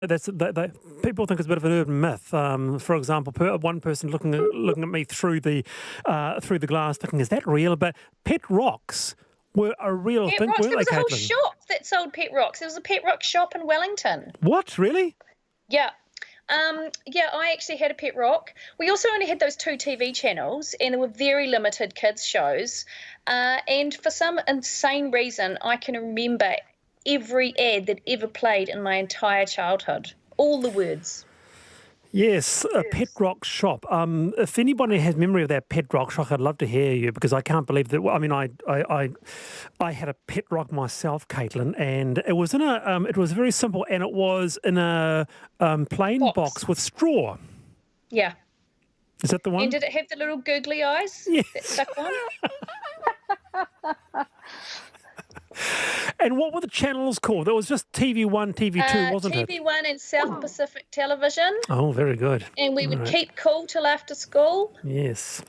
people think it's a bit of an urban myth. For example, one person looking at me through the glass, thinking, "Is that real?" But pet rocks were a real thing, weren't There they, was a whole Caitlin? shop that sold pet rocks. There was a pet rock shop in Wellington. What, really? Yeah. I actually had a pet rock. We also only had those 2 TV channels, and there were very limited kids shows. And for some insane reason, I can remember every ad that ever played in my entire childhood. All the words. Yes, a pet rock shop. If anybody has memory of that pet rock shop, I'd love to hear you, because I can't believe that. I mean, I had a pet rock myself, Caitlin, and it was in a. It was very simple, and it was in a plain box with straw. Yeah. Is that the one? And did it have the little googly eyes that stuck on? And what were the channels called? That was just TV1, TV2, wasn't it? TV1 and South Pacific Television. Oh, very good. And we would keep cool till after school. Yes.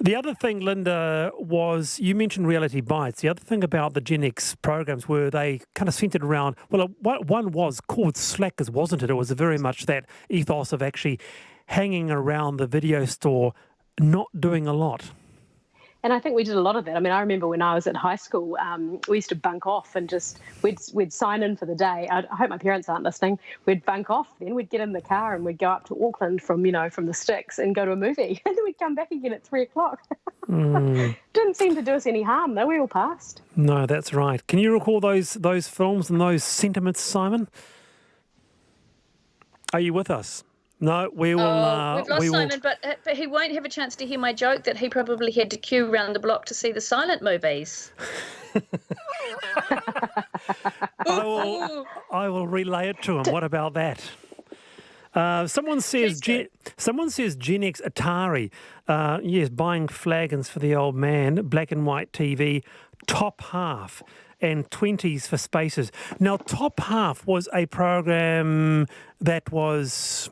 The other thing, Linda, was you mentioned Reality Bites. The other thing about the Gen X programs were they kind of centred around, well, one was called Slackers, wasn't it? It was very much that ethos of actually hanging around the video store, not doing a lot. And I think we did a lot of that. I mean, I remember when I was at high school, we used to bunk off and we'd sign in for the day. I hope my parents aren't listening. We'd bunk off, then we'd get in the car and we'd go up to Auckland from the sticks and go to a movie. And then we'd come back again at 3:00. Didn't seem to do us any harm, though. We all passed. No, that's right. Can you recall those films and those sentiments, Simon? Are you with us? No, we will. We've lost Simon, but he won't have a chance to hear my joke that he probably had to queue around the block to see the silent movies. I will relay it to him. What about that? Someone says Gen X Atari. Yes, buying flagons for the old man. Black and white TV. Top Half. And 20s for Spaces. Now, Top Half was a program that was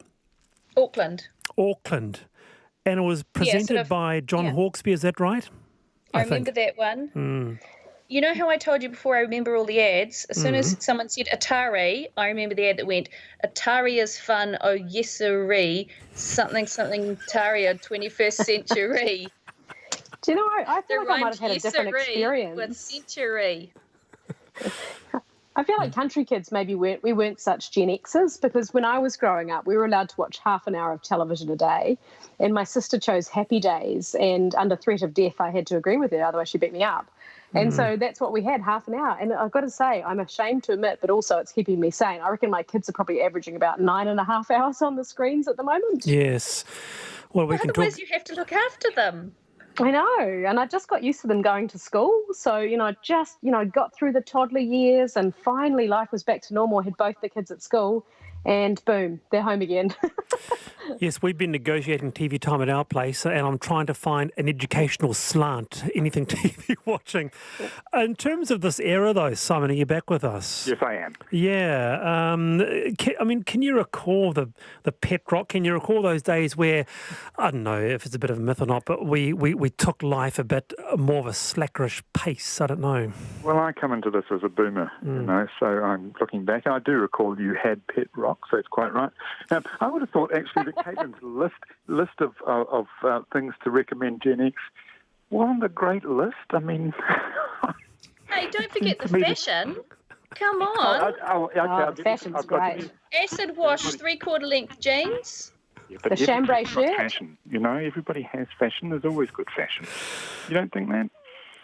Auckland. And it was presented by John Hawkesby, is that right? I remember that one. You know how I told you before I remember all the ads? As soon as someone said Atari, I remember the ad that went, Atari is fun, oh yes-a-ree, something Taria 21st century. Do you know, I feel like I might have had a different experience. With century. I feel like country kids maybe we weren't such Gen Xers, because when I was growing up, we were allowed to watch half an hour of television a day, and my sister chose Happy Days, and under threat of death, I had to agree with her, otherwise she beat me up. And so that's what we had, half an hour. And I've got to say, I'm ashamed to admit, but also it's keeping me sane. I reckon my kids are probably averaging about 9.5 hours on the screens at the moment. Yes. Well, otherwise you have to look after them. I know, and I just got used to them going to school. So, got through the toddler years, and finally life was back to normal. I had both the kids at school, and boom, they're home again. Yes, we've been negotiating TV time at our place, and I'm trying to find an educational slant, anything TV watching. In terms of this era, though, Simon, are you back with us? Yes, I am. Yeah. Can you recall the pet rock? Can you recall those days where, I don't know if it's a bit of a myth or not, but we took life a bit more of a slackerish pace? I don't know. Well, I come into this as a boomer, so I'm looking back. I do recall you had pet rock, so it's quite right. Now, I would have thought actually that Caitlin's list of things to recommend Gen X wasn't a great list. I mean... Hey, don't forget the fashion. Come on. The fashion's great. Acid wash 3/4 length jeans. Yeah, but the chambray shirt. Fashion. Everybody has fashion. There's always good fashion. You don't think that?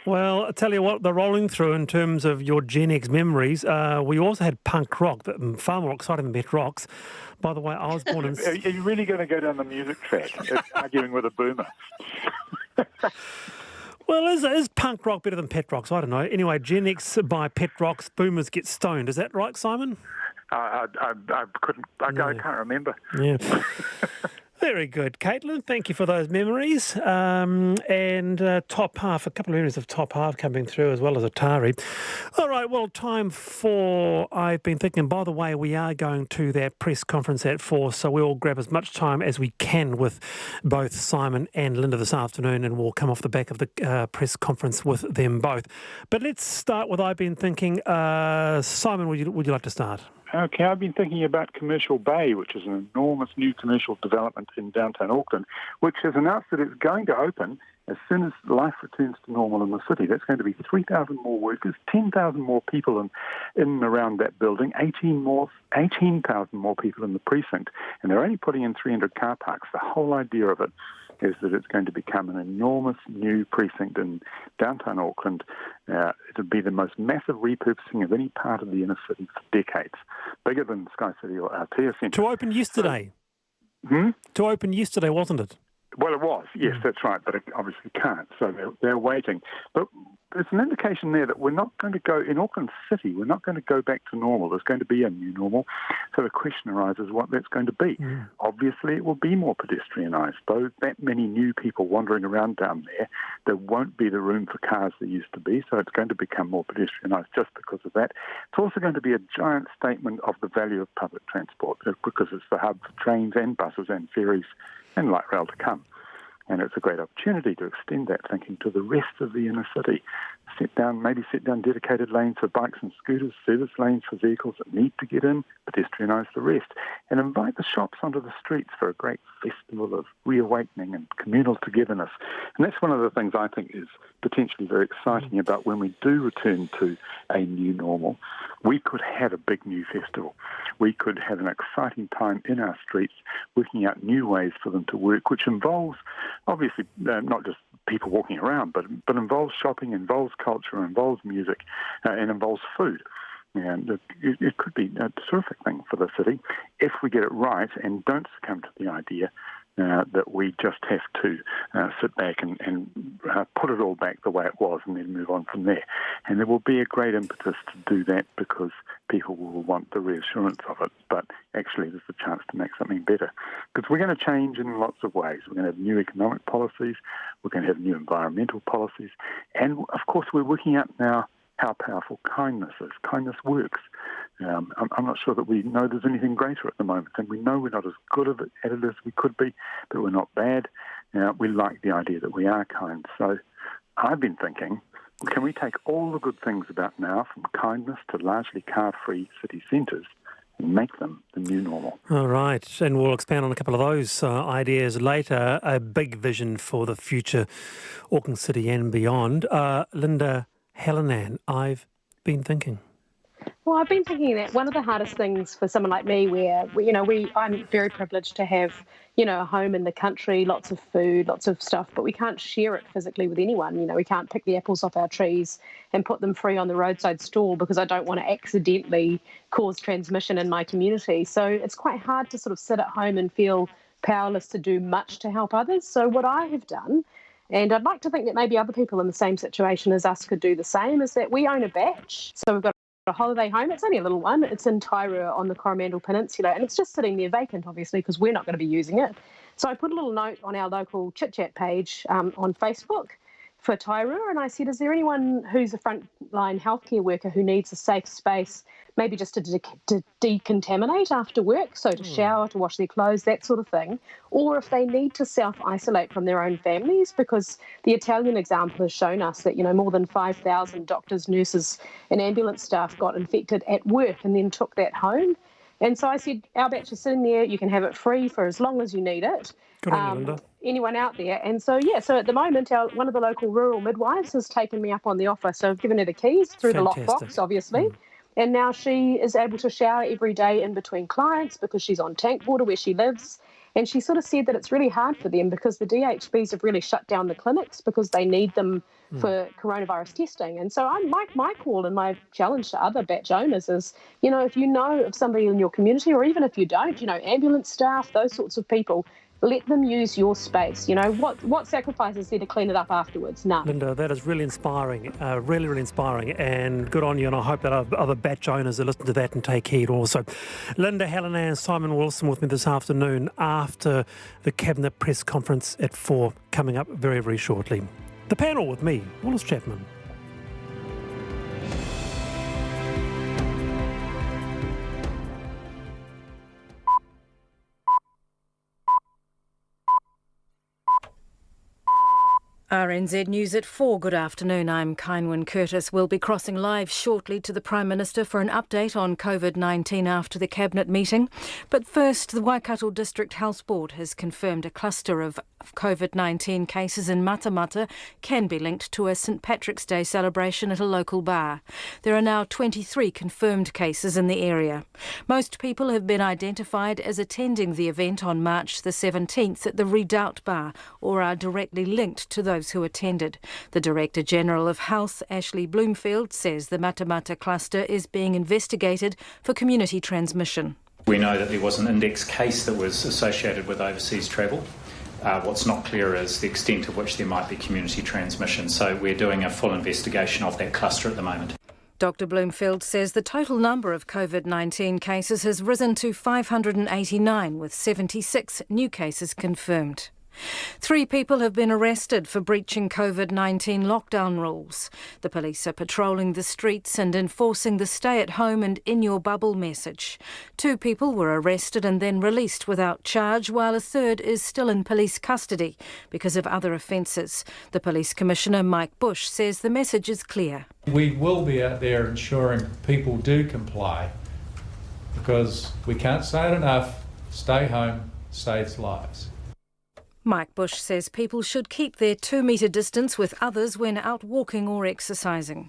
Well, I tell you what, they're rolling through in terms of your Gen X memories. We also had punk rock, far more exciting than pet rocks. By the way, I was born in... Are you really going to go down the music track, arguing with a boomer? Well, is punk rock better than pet rocks? I don't know. Anyway, Gen X buy pet rocks, boomers get stoned. Is that right, Simon? I can't remember. Yeah. Very good, Caitlin. Thank you for those memories. And Top Half, a couple of memories of Top Half coming through, as well as Atari. All right, well, time for I've Been Thinking. By the way, we are going to that press conference at 4, so we'll grab as much time as we can with both Simon and Linda this afternoon, and we'll come off the back of the press conference with them both. But let's start with I've Been Thinking. Simon, would you like to start? Okay, I've been thinking about Commercial Bay, which is an enormous new commercial development in downtown Auckland, which has announced that it's going to open as soon as life returns to normal in the city. That's going to be 3,000 more workers, 10,000 more people in and around that building, 18,000 more people in the precinct, and they're only putting in 300 car parks. The whole idea of it is that it's going to become an enormous new precinct in downtown Auckland. It'll be the most massive repurposing of any part of the inner city for decades, bigger than Sky City or Aotea Centre. To open yesterday. To open yesterday, wasn't it? Well, it was, yes, that's right, but it obviously can't, so they're waiting. But there's an indication there that we're not going to go, in Auckland City, we're not going to go back to normal. There's going to be a new normal. So the question arises what that's going to be. Obviously, it will be more pedestrianised. Though that many new people wandering around down there won't be the room for cars there used to be, so it's going to become more pedestrianised just because of that. It's also going to be a giant statement of the value of public transport because it's the hub for trains and buses and ferries and light rail to come. And it's a great opportunity to extend that thinking to the rest of the inner city. Maybe set down dedicated lanes for bikes and scooters, service lanes for vehicles that need to get in, pedestrianise the rest, and invite the shops onto the streets for a great festival of reawakening and communal togetherness. And that's one of the things I think is potentially very exciting about when we do return to a new normal. We could have a big new festival. We could have an exciting time in our streets working out new ways for them to work, which involves, obviously, not just people walking around, but involves shopping, involves culture, involves music, and involves food. And it could be a terrific thing for the city if we get it right and don't succumb to the idea that we just have to sit back and put it all back the way it was and then move on from there. And there will be a great impetus to do that because people will want the reassurance of it. But actually, there's a chance to make something better. Because we're going to change in lots of ways. We're going to have new economic policies. We're going to have new environmental policies. And, of course, we're working out now how powerful kindness is. Kindness works. I'm not sure that we know there's anything greater at the moment, and we know we're not as good at it as we could be, but we're not bad. We like the idea that we are kind. So I've been thinking, can we take all the good things about now, from kindness to largely car-free city centres, and make them the new normal? All right, and we'll expand on a couple of those ideas later. A big vision for the future Auckland City and beyond. Linda Hallinan, I've been thinking. Well, I've been thinking that one of the hardest things for someone like me, where I'm very privileged to have, a home in the country, lots of food, lots of stuff, but we can't share it physically with anyone. We can't pick the apples off our trees and put them free on the roadside stall because I don't want to accidentally cause transmission in my community. So it's quite hard to sort of sit at home and feel powerless to do much to help others. So what I have done, and I'd like to think that maybe other people in the same situation as us could do the same, is that we own a batch. So we've got a holiday home. It's only a little one. It's in Tairua on the Coromandel Peninsula, and it's just sitting there vacant, obviously, because we're not going to be using it. So I put a little note on our local chit-chat page on Facebook for Tairua, and I said, is there anyone who's a frontline healthcare worker who needs a safe space, maybe just to decontaminate after work, so to shower, to wash their clothes, that sort of thing, or if they need to self-isolate from their own families, because the Italian example has shown us that, more than 5,000 doctors, nurses and ambulance staff got infected at work and then took that home. And so I said, our batch is sitting there, you can have it free for as long as you need it. Good on you, Linda. Anyone out there. And so, so at the moment, one of the local rural midwives has taken me up on the offer. So I've given her the keys through Fantastic. the lockbox, obviously. And now she is able to shower every day in between clients because she's on tank water where she lives. And she sort of said that it's really hard for them because the DHBs have really shut down the clinics because they need them for coronavirus testing. And so my call and my challenge to other batch owners is, if you know of somebody in your community, or even if you don't, ambulance staff, those sorts of people, let them use your space. What sacrifice is there to clean it up afterwards? None. Linda, that is really inspiring, really, really inspiring, and good on you, and I hope that other batch owners will listen to that and take heed also. Linda Hallinan and Simon Wilson with me this afternoon after the Cabinet press conference at 4, coming up very, very shortly. The panel with me, Wallace Chapman. RNZ News at 4. Good afternoon. I'm Kynwyn Curtis. We'll be crossing live shortly to the Prime Minister for an update on COVID-19 after the Cabinet meeting. But first, the Waikato District Health Board has confirmed a cluster of COVID-19 cases in Matamata can be linked to a St Patrick's Day celebration at a local bar. There are now 23 confirmed cases in the area. Most people have been identified as attending the event on March the 17th at the Redoubt Bar or are directly linked to those who attended. The Director General of Health, Ashley Bloomfield, says the Matamata cluster is being investigated for community transmission. We know that there was an index case that was associated with overseas travel. What's not clear is the extent to which there might be community transmission. So we're doing a full investigation of that cluster at the moment. Dr Bloomfield says the total number of COVID-19 cases has risen to 589, with 76 new cases confirmed. 3 people have been arrested for breaching COVID-19 lockdown rules. The police are patrolling the streets and enforcing the stay-at-home and in-your-bubble message. 2 people were arrested and then released without charge, while a third is still in police custody because of other offences. The Police Commissioner, Mike Bush, says the message is clear. We will be out there ensuring people do comply, because we can't say it enough: stay home saves lives. Mike Bush says people should keep their 2-metre distance with others when out walking or exercising.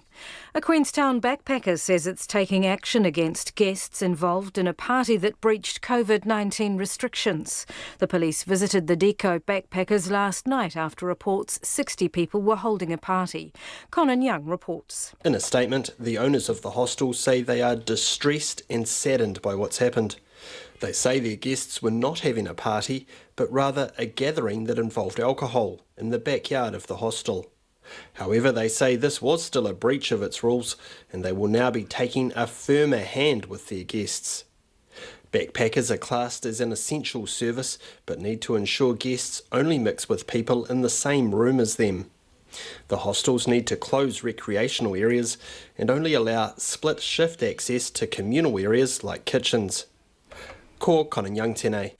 A Queenstown backpacker says it's taking action against guests involved in a party that breached COVID-19 restrictions. The police visited the Deco backpackers last night after reports 60 people were holding a party. Conan Young reports. In a statement, the owners of the hostel say they are distressed and saddened by what's happened. They say their guests were not having a party, but rather a gathering that involved alcohol in the backyard of the hostel. However, they say this was still a breach of its rules, and they will now be taking a firmer hand with their guests. Backpackers are classed as an essential service, but need to ensure guests only mix with people in the same room as them. The hostels need to close recreational areas and only allow split shift access to communal areas like kitchens. Ko Conan Young tēnei.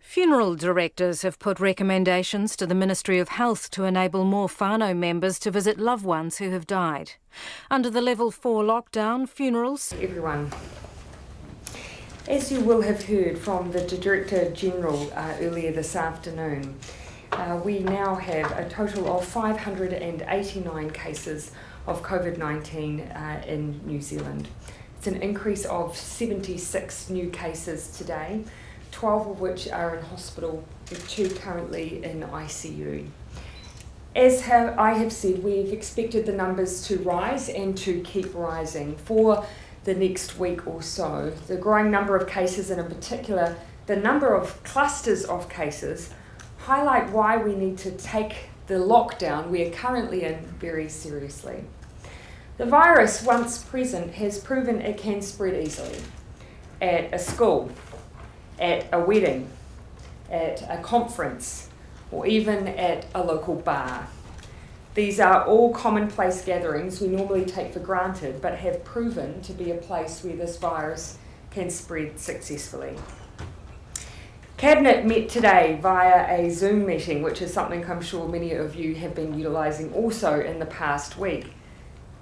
Funeral directors have put recommendations to the Ministry of Health to enable more whānau members to visit loved ones who have died. Under the Level 4 lockdown, funerals... Everyone. As you will have heard from the Director General earlier this afternoon, we now have a total of 589 cases of COVID-19 in New Zealand. It's an increase of 76 new cases today, 12 of which are in hospital, with 2 currently in ICU. As I have said, we've expected the numbers to rise and to keep rising for the next week or so. The growing number of cases, and in particular the number of clusters of cases, highlight why we need to take the lockdown we are currently in very seriously. The virus, once present, has proven it can spread easily at a school, at a wedding, at a conference, or even at a local bar. These are all commonplace gatherings we normally take for granted, but have proven to be a place where this virus can spread successfully. Cabinet met today via a Zoom meeting, which is something I'm sure many of you have been utilising also in the past week.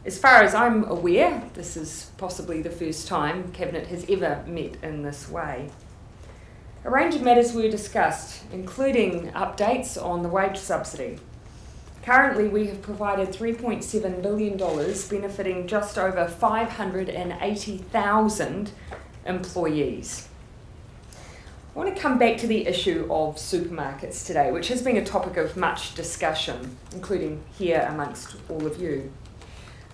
As far as I'm aware, this is possibly the first time Cabinet has ever met in this way. A range of matters were discussed, including updates on the wage subsidy. Currently, we have provided $3.7 billion, benefiting just over 580,000 employees. I want to come back to the issue of supermarkets today, which has been a topic of much discussion, including here amongst all of you.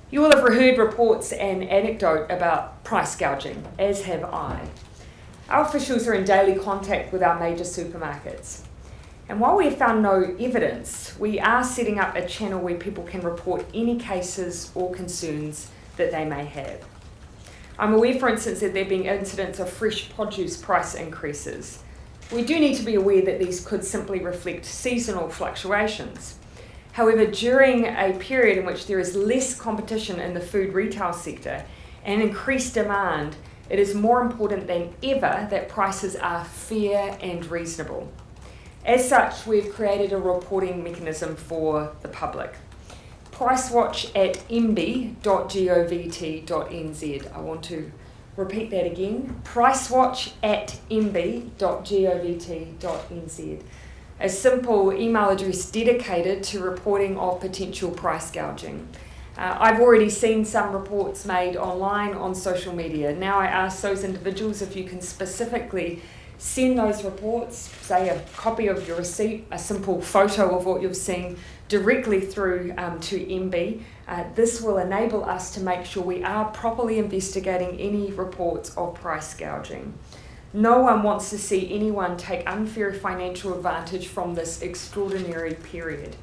You will have heard reports and anecdote about price gouging, as have I. Our officials are in daily contact with our major supermarkets. And while we have found no evidence, we are setting up a channel where people can report any cases or concerns that they may have. I'm aware, for instance, that there have been incidents of fresh produce price increases. We do need to be aware that these could simply reflect seasonal fluctuations. However, during a period in which there is less competition in the food retail sector and increased demand, it is more important than ever that prices are fair and reasonable. As such, we've created a reporting mechanism for the public. Pricewatch at mb.govt.nz. I want to repeat that again. Pricewatch at mb.govt.nz. A simple email address dedicated to reporting of potential price gouging. I've already seen some reports made online on social media. Now I ask those individuals if you can specifically send those reports, say a copy of your receipt, a simple photo of what you've seen, directly through to MB. This will enable us to make sure we are properly investigating any reports of price gouging. No one wants to see anyone take unfair financial advantage from this extraordinary period.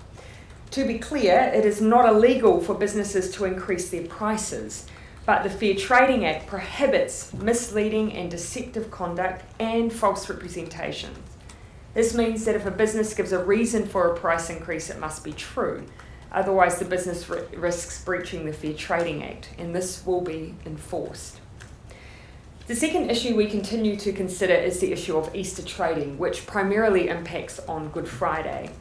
To be clear, it is not illegal for businesses to increase their prices, but the Fair Trading Act prohibits misleading and deceptive conduct and false representations. This means that if a business gives a reason for a price increase, it must be true. Otherwise, the business risks breaching the Fair Trading Act, and this will be enforced. The second issue we continue to consider is the issue of Easter trading, which primarily impacts on Good Friday.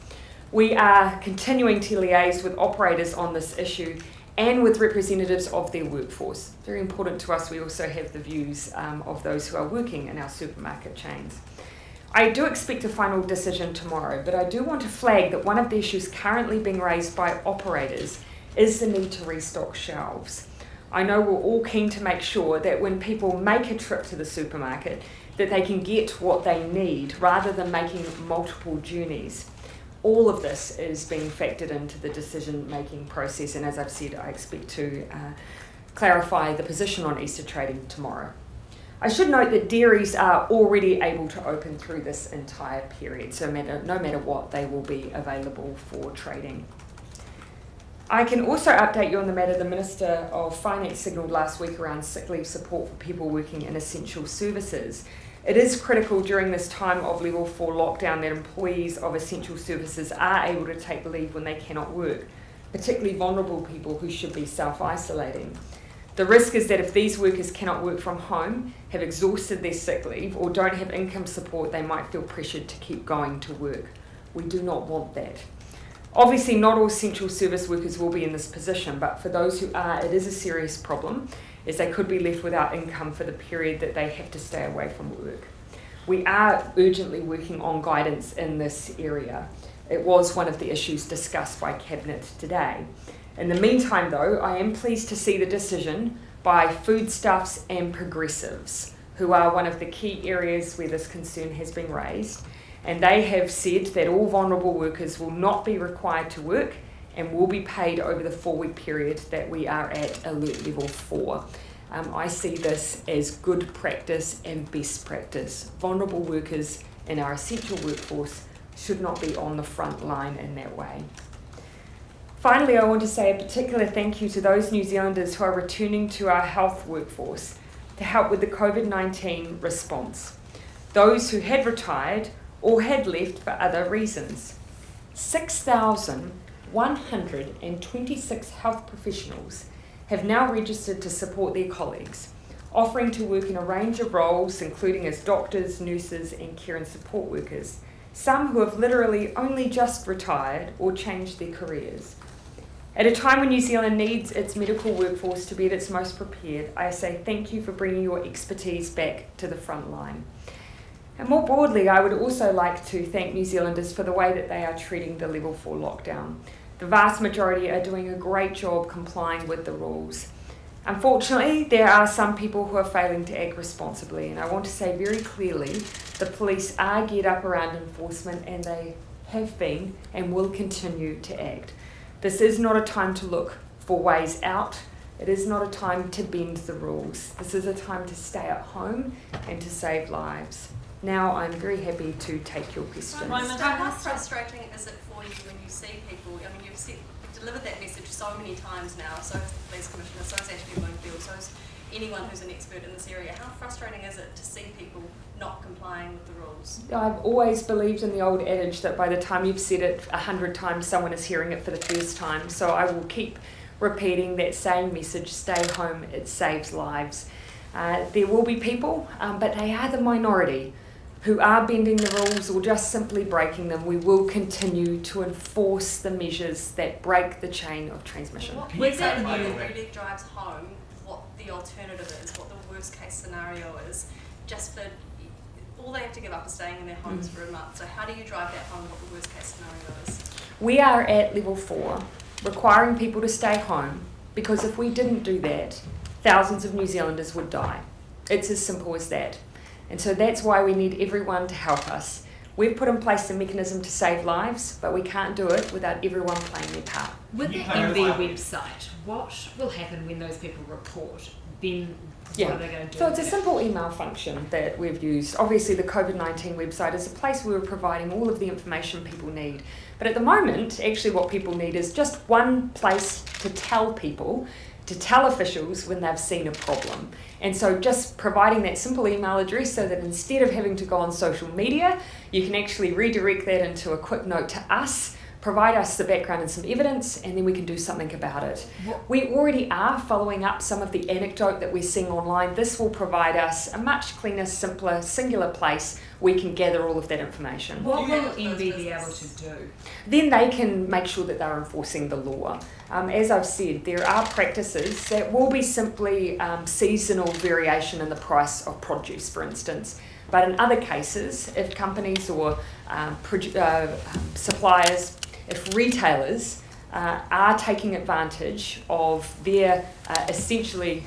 We are continuing to liaise with operators on this issue and with representatives of their workforce. Very important to us, we also have the views of those who are working in our supermarket chains. I do expect a final decision tomorrow, but I do want to flag that one of the issues currently being raised by operators is the need to restock shelves. I know we're all keen to make sure that when people make a trip to the supermarket, that they can get what they need rather than making multiple journeys. All of this is being factored into the decision-making process, and as I've said, I expect to clarify the position on Easter trading tomorrow. I should note that dairies are already able to open through this entire period, so no matter what, they will be available for trading. I can also update you on the matter the Minister of Finance signalled last week around sick leave support for people working in essential services. It is critical during this time of level 4 lockdown that employees of essential services are able to take leave when they cannot work, particularly vulnerable people who should be self-isolating. The risk is that if these workers cannot work from home, have exhausted their sick leave, or don't have income support, they might feel pressured to keep going to work. We do not want that. Obviously, not all essential service workers will be in this position, but for those who are, it is a serious problem, as they could be left without income for the period that they have to stay away from work. We are urgently working on guidance in this area. It was one of the issues discussed by Cabinet today. In the meantime, though, I am pleased to see the decision by Foodstuffs and Progressives, who are one of the key areas where this concern has been raised, and they have said that all vulnerable workers will not be required to work and will be paid over the 4-week period that we are at alert level 4. I see this as good practice and best practice. Vulnerable workers in our essential workforce should not be on the front line in that way. Finally, I want to say a particular thank you to those New Zealanders who are returning to our health workforce to help with the COVID-19 response. Those who had retired or had left for other reasons. 6,126 health professionals have now registered to support their colleagues, offering to work in a range of roles, including as doctors, nurses, and care and support workers, some who have literally only just retired or changed their careers. At a time when New Zealand needs its medical workforce to be at its most prepared, I say thank you for bringing your expertise back to the front line. And more broadly, I would also like to thank New Zealanders for the way that they are treating the level 4 lockdown. The vast majority are doing a great job complying with the rules. Unfortunately, there are some people who are failing to act responsibly, and I want to say very clearly, the police are geared up around enforcement, and they have been and will continue to act. This is not a time to look for ways out. It is not a time to bend the rules. This is a time to stay at home and to save lives. Now I'm very happy to take your questions. How frustrating is it for you when you see people? I mean, you've delivered that message so many times now, so has the Police Commissioner, so has Ashley Bloomfield, so has anyone who's an expert in this area. How frustrating is it to see people not complying with the rules? I've always believed in the old adage that by the time you've said it 100 times, someone is hearing it for the first time. So I will keep repeating that same message: stay home, it saves lives. There will be people, but they are the minority, who are bending the rules or just simply breaking them, we will continue to enforce the measures that break the chain of transmission. What can you say to you really drives home what the alternative is, what the worst case scenario is, just for all they have to give up is staying in their homes for a month. So how do you drive that home, what the worst case scenario is? We are at level 4, requiring people to stay home, because if we didn't do that, thousands of New Zealanders would die. It's as simple as that. And so that's why we need everyone to help us. We've put in place a mechanism to save lives, but we can't do it without everyone playing their part. With the MB website, what will happen when those people report? Then what are they going to do? So it's a simple email function that we've used. Obviously the COVID-19 website is a place where we're providing all of the information people need. But at the moment, actually what people need is just one place to tell people, to tell officials when they've seen a problem. And so just providing that simple email address so that instead of having to go on social media, you can actually redirect that into a quick note to us, provide us the background and some evidence, and then we can do something about it. We already are following up some of the anecdote that we're seeing online. This will provide us a much cleaner, simpler, singular place we can gather all of that information. What will MB be able to do? Then they can make sure that they're enforcing the law. As I've said, there are practices that will be simply seasonal variation in the price of produce, for instance. But in other cases, if companies or suppliers, if retailers are taking advantage of their essentially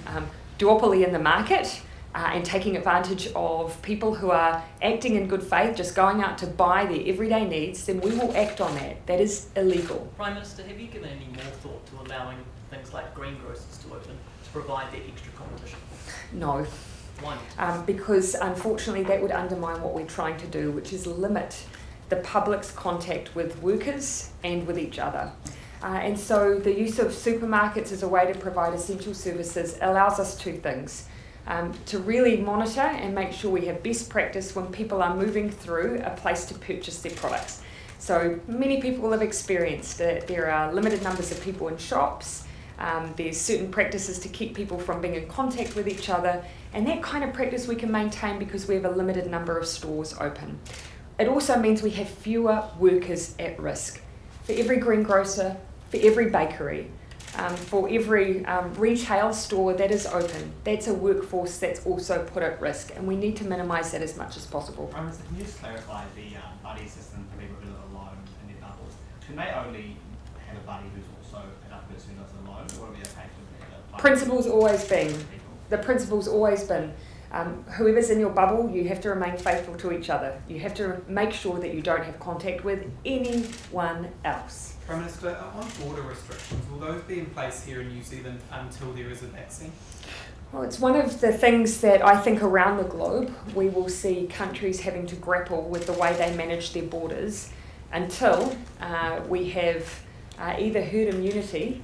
duopoly in the market and taking advantage of people who are acting in good faith, just going out to buy their everyday needs, then we will act on that. That is illegal. Prime Minister, have you given any more thought to allowing things like greengrocers to open to provide that extra competition? No. Why? Because unfortunately that would undermine what we're trying to do, which is limit the public's contact with workers and with each other. And so the use of supermarkets as a way to provide essential services allows us two things. To really monitor and make sure we have best practice when people are moving through a place to purchase their products. So many people have experienced that there are limited numbers of people in shops. There's certain practices to keep people from being in contact with each other, and that kind of practice we can maintain because we have a limited number of stores open. It also means we have fewer workers at risk. For every greengrocer, for every bakery, for every retail store that is open, that's a workforce that's also put at risk, and we need to minimise that as much as possible. Prime Minister, can you just clarify the buddy system for people who live alone in their bubbles? Can they only have a buddy who's also another person who lives alone, or will it be okay for The principle's always been whoever's in your bubble, you have to remain faithful to each other. You have to make sure that you don't have contact with anyone else. Prime Minister, on border restrictions, will those be in place here in New Zealand until there is a vaccine? Well, it's one of the things that I think around the globe we will see countries having to grapple with the way they manage their borders until we have either herd immunity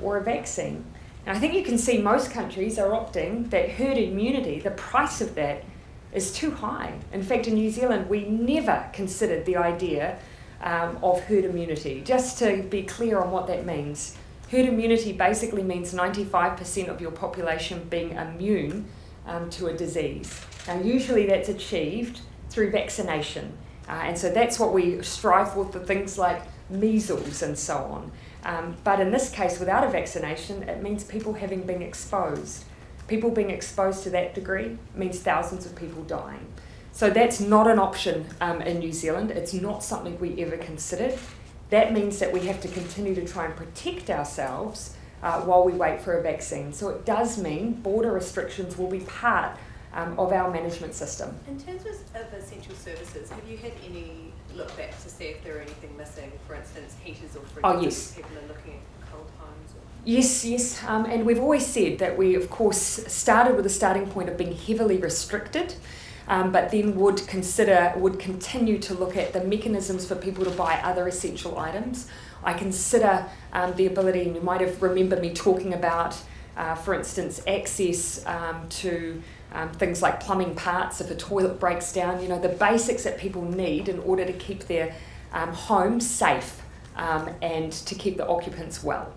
or a vaccine. And I think you can see most countries are opting that herd immunity, the price of that is too high. In fact, in New Zealand, we never considered the idea of herd immunity. Just to be clear on what that means, herd immunity basically means 95% of your population being immune to a disease. Now, usually that's achieved through vaccination. And so that's what we strive for things like measles and so on. But in this case, without a vaccination, it means people having been exposed. People being exposed to that degree means thousands of people dying. So that's not an option in New Zealand. It's not something we ever considered. That means that we have to continue to try and protect ourselves while we wait for a vaccine. So it does mean border restrictions will be part of our management system. In terms of essential services, have you had any look back to see if there are anything missing, for instance, heaters or fridges? Oh, yes. People are looking at cold homes? Or... Yes. And we've always said that we, of course, started with a starting point of being heavily restricted, but then would continue to look at the mechanisms for people to buy other essential items. I consider the ability, and you might have remembered me talking about, for instance, access to things like plumbing parts if a toilet breaks down, the basics that people need in order to keep their home safe and to keep the occupants well.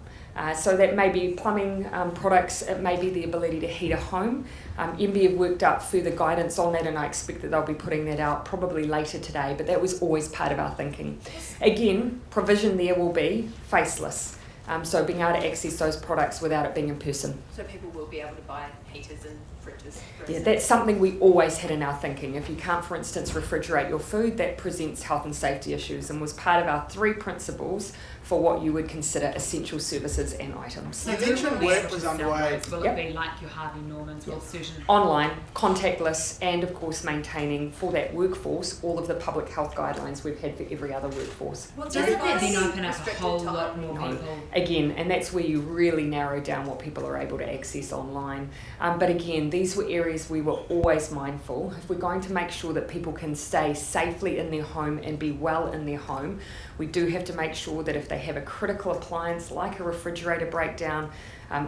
So that may be plumbing products, it may be the ability to heat a home. MB have worked up further guidance on that, and I expect that they'll be putting that out probably later today, but that was always part of our thinking. Again, provision there will be faceless. So being able to access those products without it being in person. So people will be able to buy heaters and fridges? Yeah, that's something we always had in our thinking. If you can't, for instance, refrigerate your food, that presents health and safety issues, and was part of our 3 principles for what you would consider essential services and items. So you mentioned work was underway. Will it be like your Harvey Normans? Will certain Online, contactless, and of course maintaining for that workforce all of the public health guidelines we've had for every other workforce. doesn't that then open up a whole lot more people? Again, and that's where you really narrow down what people are able to access online. But again, these were areas we were always mindful. If we're going to make sure that people can stay safely in their home and be well in their home, we do have to make sure that if they have a critical appliance like a refrigerator breakdown,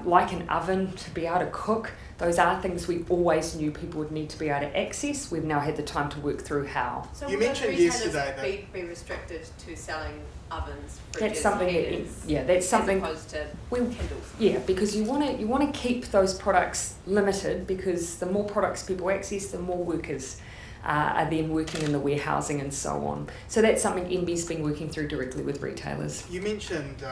like an oven to be able to cook, those are things we always knew people would need to be able to access. We've now had the time to work through how. So you mentioned yesterday that be restricted to selling ovens, fridges, that's something that's something as opposed to Kindles. Yeah, because you want to keep those products limited, because the more products people access, the more workers are then working in the warehousing and so on. So that's something MB's been working through directly with retailers. you mentioned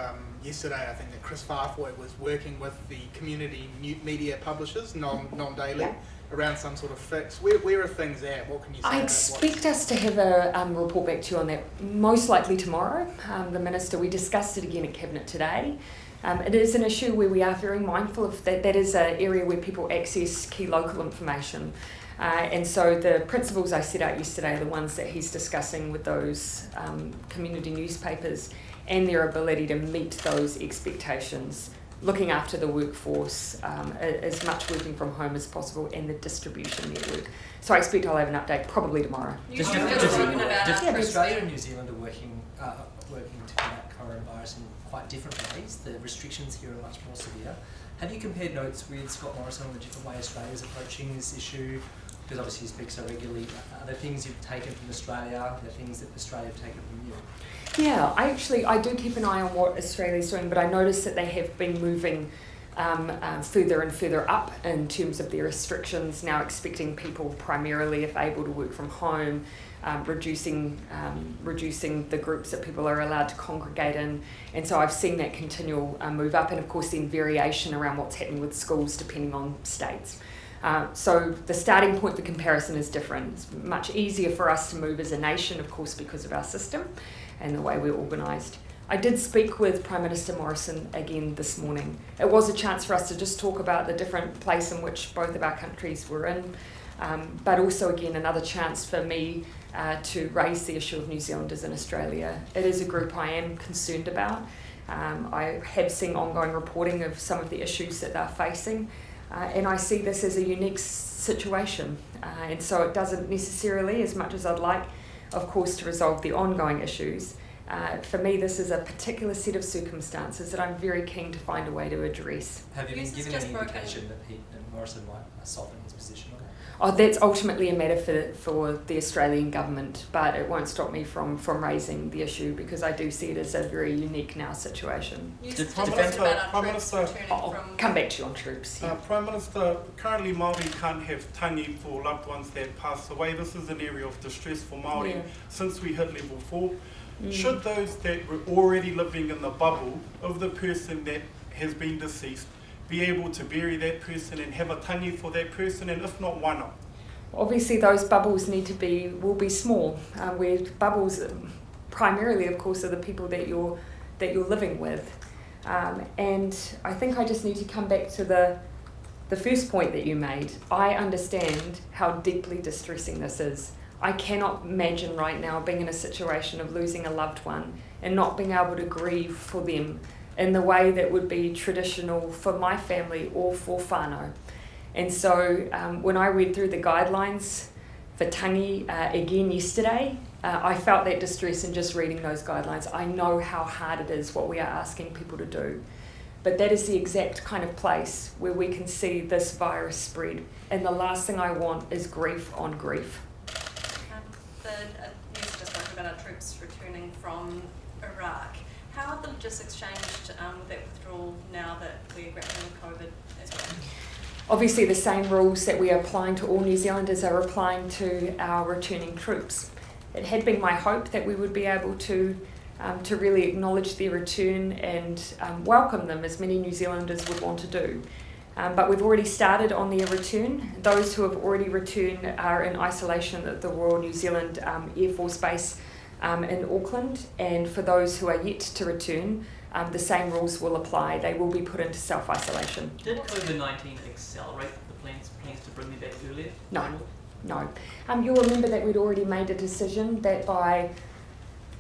yesterday, I think, that Chris Farfoy was working with the community media publishers, non-daily, around some sort of fix. Where are things at? What can you say? I expect us to have a report back to you on that most likely tomorrow. The Minister, we discussed it again at Cabinet today. It is an issue where we are very mindful of that. That is an area where people access key local information. And so the principles I set out yesterday are the ones that he's discussing with those community newspapers, and their ability to meet those expectations, looking after the workforce, as much working from home as possible, and the distribution network. So I expect I'll have an update probably tomorrow. Australia and New Zealand are working to combat coronavirus in quite different ways. The restrictions here are much more severe. Have you compared notes with Scott Morrison on the different way Australia's approaching this issue? Because obviously you speak so regularly. Are there things you've taken from Australia? Are there things that Australia have taken from you? Yeah, I do keep an eye on what Australia's doing, but I notice that they have been moving further and further up in terms of their restrictions, now expecting people primarily, if able, to work from home, reducing the groups that people are allowed to congregate in. And so I've seen that continual move up, and of course then variation around what's happening with schools depending on states. So the starting point for comparison is different. It's much easier for us to move as a nation, of course, because of our system and the way we're organised. I did speak with Prime Minister Morrison again this morning. It was a chance for us to just talk about the different place in which both of our countries were in, but also again another chance for me to raise the issue of New Zealanders in Australia. It is a group I am concerned about. I have seen ongoing reporting of some of the issues that they're facing. And I see this as a unique situation, and so it doesn't necessarily, as much as I'd like, of course, to resolve the ongoing issues. For me, this is a particular set of circumstances that I'm very keen to find a way to address. Have you been given any indication that Morrison might soften his position on that? Oh, that's ultimately a matter for the Australian government, but it won't stop me from raising the issue, because I do see it as a very unique now situation. Prime Minister, I'll come back to you on troops. Yeah. Prime Minister, currently Māori can't have tangi for loved ones that pass away. This is an area of distress for Māori since we hit level 4. Should those that were already living in the bubble of the person that has been deceased be able to bury that person and have a tangi for that person, and if not, why not? Obviously those bubbles will be small. Where bubbles primarily, of course, are the people that you're living with. And I think I just need to come back to the first point that you made. I understand how deeply distressing this is. I cannot imagine right now being in a situation of losing a loved one and not being able to grieve for them in the way that would be traditional for my family or for whānau. And so when I read through the guidelines for tangi again yesterday, I felt that distress in just reading those guidelines. I know how hard it is, what we are asking people to do. But that is the exact kind of place where we can see this virus spread. And the last thing I want is grief on grief. The news just spoke about our troops returning from Iraq. How have the logistics changed with that withdrawal now that we're grappling with COVID as well? Obviously, the same rules that we are applying to all New Zealanders are applying to our returning troops. It had been my hope that we would be able to really acknowledge their return and welcome them, as many New Zealanders would want to do. But we've already started on their return. Those who have already returned are in isolation at the Royal New Zealand Air Force Base in Auckland, and for those who are yet to return, the same rules will apply. They will be put into self-isolation. Did COVID-19 accelerate the plans to bring them back earlier? No. You'll remember that we'd already made a decision that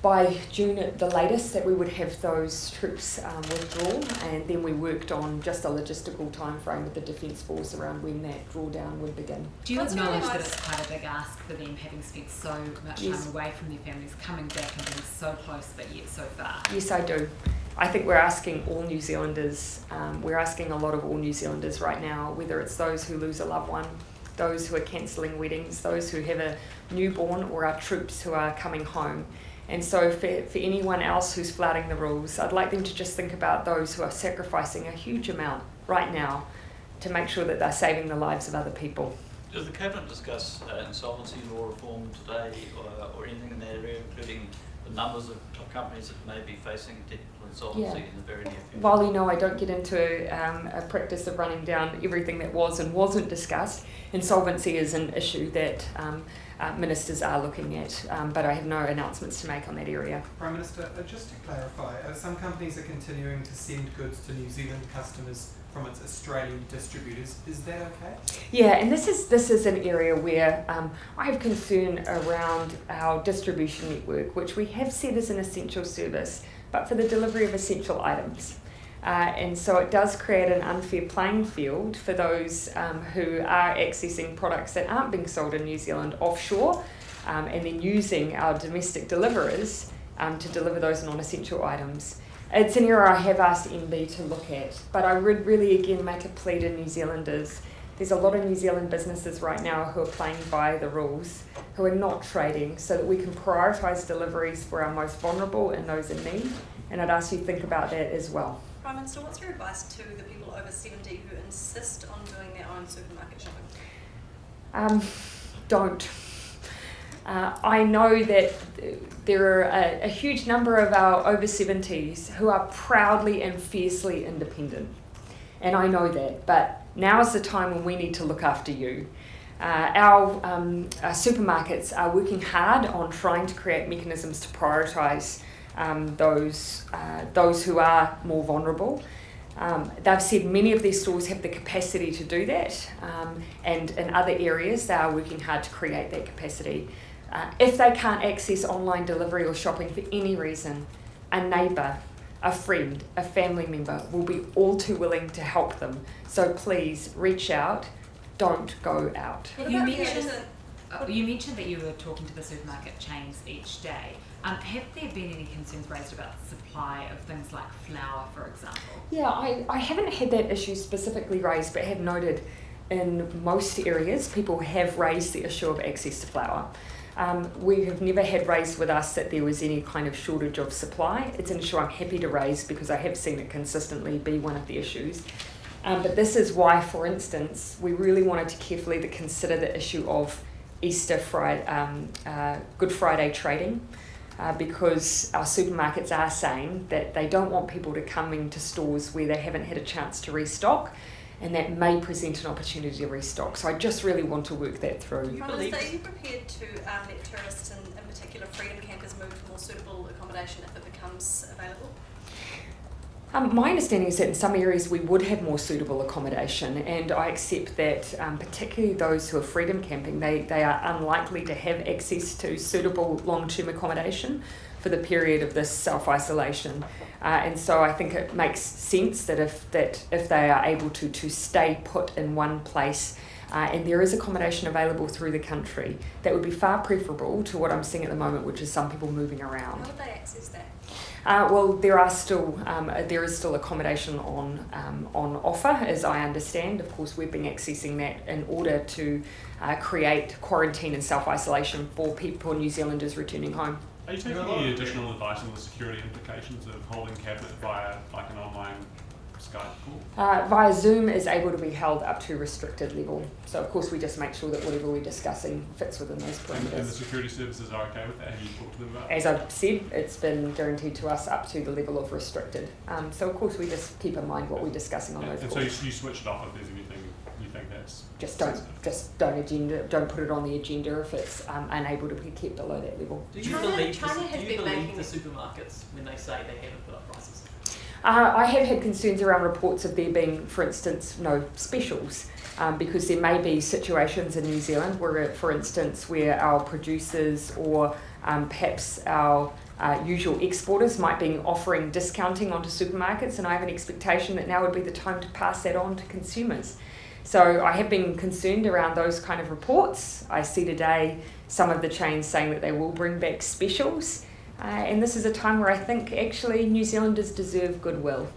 by June at the latest that we would have those troops withdrawn, and then we worked on just a logistical time frame with the Defence Force around when that drawdown would begin. Do you acknowledge that it's quite a big ask for them, having spent so much time away from their families, coming back and being so close but yet so far? Yes, I do. I think we're asking all New Zealanders, we're asking a lot of all New Zealanders right now, whether it's those who lose a loved one, those who are cancelling weddings, those who have a newborn, or our troops who are coming home. And so for anyone else who's flouting the rules, I'd like them to just think about those who are sacrificing a huge amount right now to make sure that they're saving the lives of other people. Does the Cabinet discuss insolvency law reform today or anything in that area, including the numbers of companies that may be facing technical insolvency in the very near future? While you know I don't get into a practice of running down everything that was and wasn't discussed, insolvency is an issue that ministers are looking at, but I have no announcements to make on that area. Prime Minister, just to clarify, some companies are continuing to send goods to New Zealand customers from its Australian distributors. Is that okay? Yeah, and this is an area where I have concern around our distribution network, which we have said is an essential service, but for the delivery of essential items. And so it does create an unfair playing field for those who are accessing products that aren't being sold in New Zealand offshore, and then using our domestic deliverers to deliver those non-essential items. It's an area I have asked MB to look at, but I would really again make a plea to New Zealanders. There's a lot of New Zealand businesses right now who are playing by the rules, who are not trading, so that we can prioritise deliveries for our most vulnerable and those in need, and I'd ask you to think about that as well. Prime Minister, what's your advice to the people over 70 who insist on doing their own supermarket shopping? Don't. I know that there are a huge number of our over 70s who are proudly and fiercely independent. And I know that, but now is the time when we need to look after you. Our supermarkets are working hard on trying to create mechanisms to prioritise those who are more vulnerable. They've said many of their stores have the capacity to do that, and in other areas they are working hard to create that capacity. If they can't access online delivery or shopping for any reason, a neighbour, a friend, a family member will be all too willing to help them. So please reach out, don't go out. You mentioned that you were talking to the supermarket chains each day. Have there been any concerns raised about supply of things like flour, for example? Yeah, I haven't had that issue specifically raised, but have noted in most areas people have raised the issue of access to flour. We have never had raised with us that there was any kind of shortage of supply. It's an issue I'm happy to raise because I have seen it consistently be one of the issues. But this is why, for instance, we really wanted to carefully consider the issue of Easter Friday, Good Friday trading, because our supermarkets are saying that they don't want people to come into stores where they haven't had a chance to restock, and that may present an opportunity to restock. So I just really want to work that through. Prime Minister, are you prepared to let tourists and in particular freedom campers move to more suitable accommodation if it becomes available? My understanding is that in some areas we would have more suitable accommodation, and I accept that particularly those who are freedom camping, they are unlikely to have access to suitable long-term accommodation for the period of this self-isolation. And so I think it makes sense that if they are able to stay put in one place and there is accommodation available through the country, that would be far preferable to what I'm seeing at the moment, which is some people moving around. How would they access that? Well, there is still accommodation on offer, as I understand. Of course, we've been accessing that in order to create quarantine and self-isolation for New Zealanders returning home. Are you taking any additional advice on the security implications of holding Cabinet via like an online Skype call? Via Zoom is able to be held up to restricted level. So of course we just make sure that whatever we're discussing fits within those parameters. And the security services are okay with that? Have you talked to them about it? As I've said, it's been guaranteed to us up to the level of restricted. So of course we just keep in mind what we're discussing on those calls. And so you switch it off if there's anything you think that's... Don't put it on the agenda if it's unable to be kept below that level. Do you believe the supermarkets when they say they haven't put up prices? I have had concerns around reports of there being, for instance, no specials, because there may be situations in New Zealand where, for instance, where our producers or perhaps our usual exporters might be offering discounting onto supermarkets, and I have an expectation that now would be the time to pass that on to consumers. So I have been concerned around those kind of reports. I see today some of the chains saying that they will bring back specials. And this is a time where I think actually New Zealanders deserve goodwill.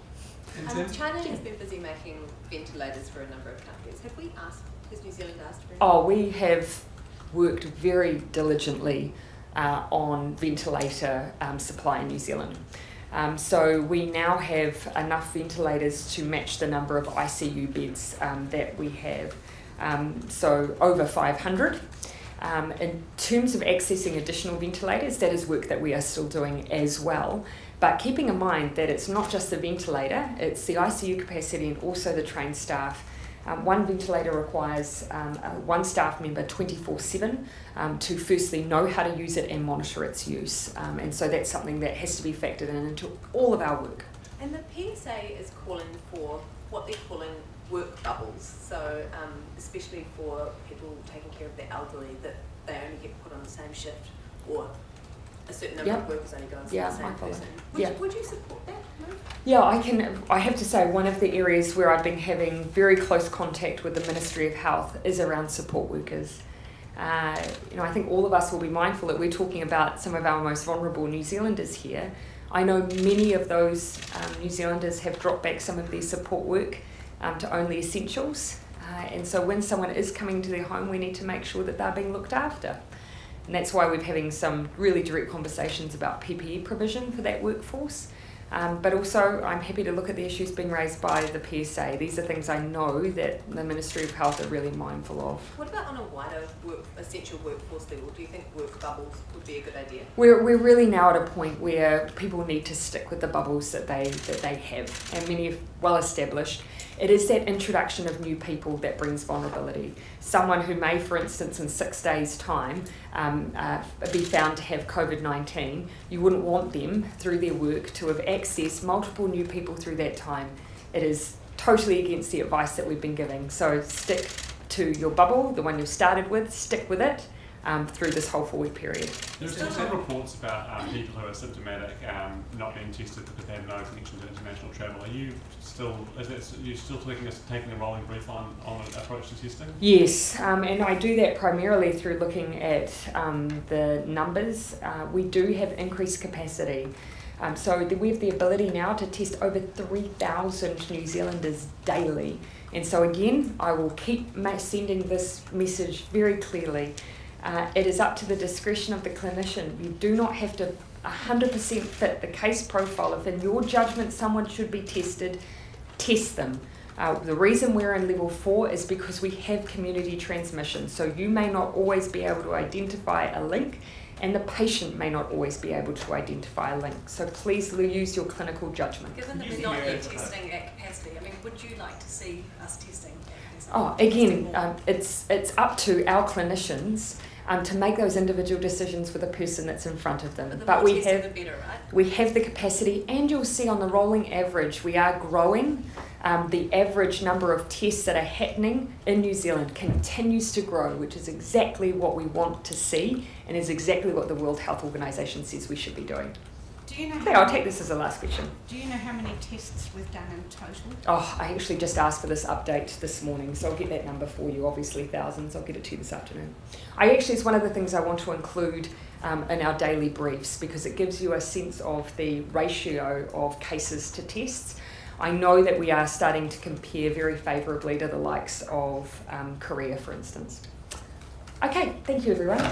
China has been busy making ventilators for a number of countries. Has New Zealand asked for any? Oh, we have worked very diligently on ventilator supply in New Zealand. So we now have enough ventilators to match the number of ICU beds that we have. So over 500. In terms of accessing additional ventilators, that is work that we are still doing as well. But keeping in mind that it's not just the ventilator, it's the ICU capacity and also the trained staff. One ventilator requires one staff member 24/7 to firstly know how to use it and monitor its use. And so that's something that has to be factored into all of our work. And the PSA is calling for what they're calling work bubbles, so especially for people taking care of the elderly, that they only get put on the same shift, or a certain number of workers only go and see the same person. Would you support that move? Yeah, I have to say one of the areas where I've been having very close contact with the Ministry of Health is around support workers. I think all of us will be mindful that we're talking about some of our most vulnerable New Zealanders here. I know many of those New Zealanders have dropped back some of their support work to only essentials. And so when someone is coming to their home, we need to make sure that they're being looked after. And that's why we're having some really direct conversations about PPE provision for that workforce. But also, I'm happy to look at the issues being raised by the PSA. These are things I know that the Ministry of Health are really mindful of. What about on a wider essential workforce level? Do you think work bubbles would be a good idea? We're really now at a point where people need to stick with the bubbles that they have, and many are well established. It is that introduction of new people that brings vulnerability. Someone who may, for instance, in 6 days' time be found to have COVID-19, you wouldn't want them, through their work, to have accessed multiple new people through that time. It is totally against the advice that we've been giving. So stick to your bubble, the one you started with, stick with it through this whole 4-week period. There's been some reports about people who are symptomatic not being tested because they have no connection to international travel. Are you still taking a rolling brief on an approach to testing? Yes, and I do that primarily through looking at the numbers. We do have increased capacity. So we have the ability now to test over 3,000 New Zealanders daily. And so again, I will keep sending this message very clearly. It is up to the discretion of the clinician. You do not have to 100% fit the case profile. If in your judgment someone should be tested, test them. The reason we're in level 4 is because we have community transmission. So you may not always be able to identify a link, and the patient may not always be able to identify a link. So please use your clinical judgment. Given that we're not yet testing at capacity, would you like to see us testing at capacity? Oh, again, it's up to our clinicians to make those individual decisions for the person that's in front of them. But we have the better, right? We have the capacity, and you'll see on the rolling average we are growing. The average number of tests that are happening in New Zealand continues to grow, which is exactly what we want to see, and is exactly what the World Health Organization says we should be doing. Do you know? I'll take this as the last question. Do you know how many tests we've done in total? Oh, I actually just asked for this update this morning, so I'll get that number for you. Obviously, thousands. I'll get it to you this afternoon. It's one of the things I want to include in our daily briefs because it gives you a sense of the ratio of cases to tests. I know that we are starting to compare very favourably to the likes of Korea, for instance. Okay, thank you, everyone.